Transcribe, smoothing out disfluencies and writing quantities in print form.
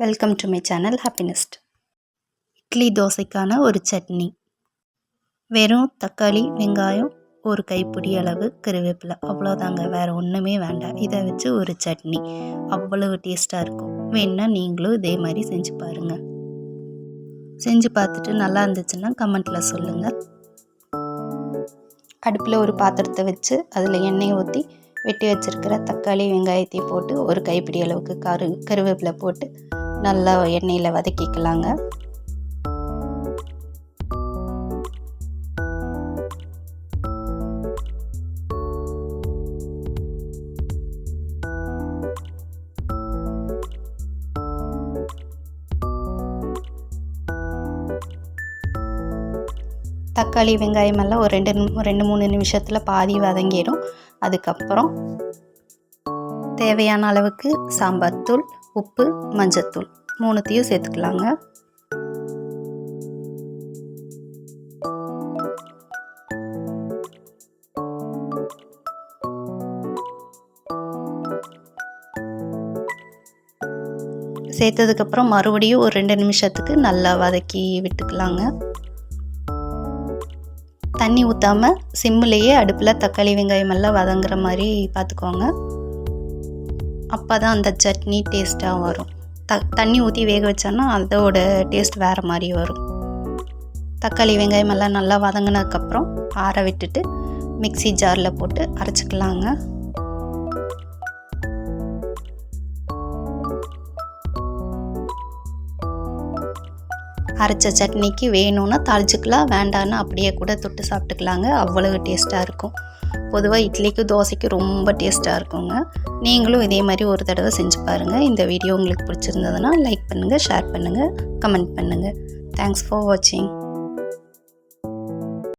Welcome to my channel Happinest. Idli தோசைக்கான ஒரு சட்னி. வெறும் தக்காளி, வெங்காயம், ஒரு கைப்பிடி அளவு கருவேப்பிலை, அவ்வளோதாங்க. வேறு ஒன்றுமே வேண்டாம். இதை வச்சு ஒரு சட்னி அவ்வளவு டேஸ்ட்டாக இருக்கும். வேணுன்னா நீங்களும் இதே மாதிரி செஞ்சு பாருங்கள். செஞ்சு பார்த்துட்டு நல்லா இருந்துச்சுன்னா கமெண்ட்டில் சொல்லுங்கள். அடுப்பில் ஒரு பாத்திரத்தை வச்சு அதில் எண்ணெய் ஊற்றி வெட்டி வச்சுருக்கிற தக்காளி, வெங்காயத்தை போட்டு ஒரு கைப்பிடி அளவுக்கு கருவேப்பிலை போட்டு நல்லா எண்ணெயில் வதக்கிக்கலாங்க. தக்காளி, வெங்காயம் எல்லாம் ஒரு 2-3 நிமிஷத்தில் பாதி வதங்கிடும். அதுக்கப்புறம் தேவையான அளவுக்கு சாம்பார் தூள், உப்பு, மஞ்சத்தூள் 3த்தையும் சேர்த்துக்கலாங்க. சேர்த்ததுக்கப்புறம் மறுபடியும் ஒரு 2 நிமிஷத்துக்கு நல்லா வதக்கி விட்டுக்கலாங்க. தண்ணி ஊற்றாமல் சிம்மிலேயே அடுப்பில் தக்காளி, வெங்காயம் எல்லாம் வதங்குற மாதிரி பார்த்துக்கோங்க. அப்போ தான் அந்த சட்னி டேஸ்ட்டாக வரும். தண்ணி ஊற்றி வேக வச்சோன்னா அதோட டேஸ்ட் வேறு மாதிரி வரும். தக்காளி, வெங்காயம் எல்லாம் நல்லா வதங்கினதுக்கப்புறம் ஆற விட்டுட்டு மிக்ஸி ஜாரில் போட்டு அரைச்சிக்கலாங்க. அரைச்ச சட்னிக்கு வேணும்னா தாளிச்சிக்கலாம், வேண்டான்னா அப்படியே கூட தொட்டு சாப்பிட்டுக்கலாங்க. அவ்வளவு டேஸ்ட்டாக இருக்கும். பொதுவாக இட்லிக்கு, தோசைக்கு ரொம்ப டேஸ்ட்டாக இருக்குங்க. நீங்களும் இதே மாதிரி ஒரு தடவை செஞ்சு பாருங்கள். இந்த வீடியோ உங்களுக்கு பிடிச்சிருந்ததுன்னா லைக் பண்ணுங்கள், ஷேர் பண்ணுங்கள், கமெண்ட் பண்ணுங்கள். தேங்க்ஸ் ஃபார் வாட்சிங்.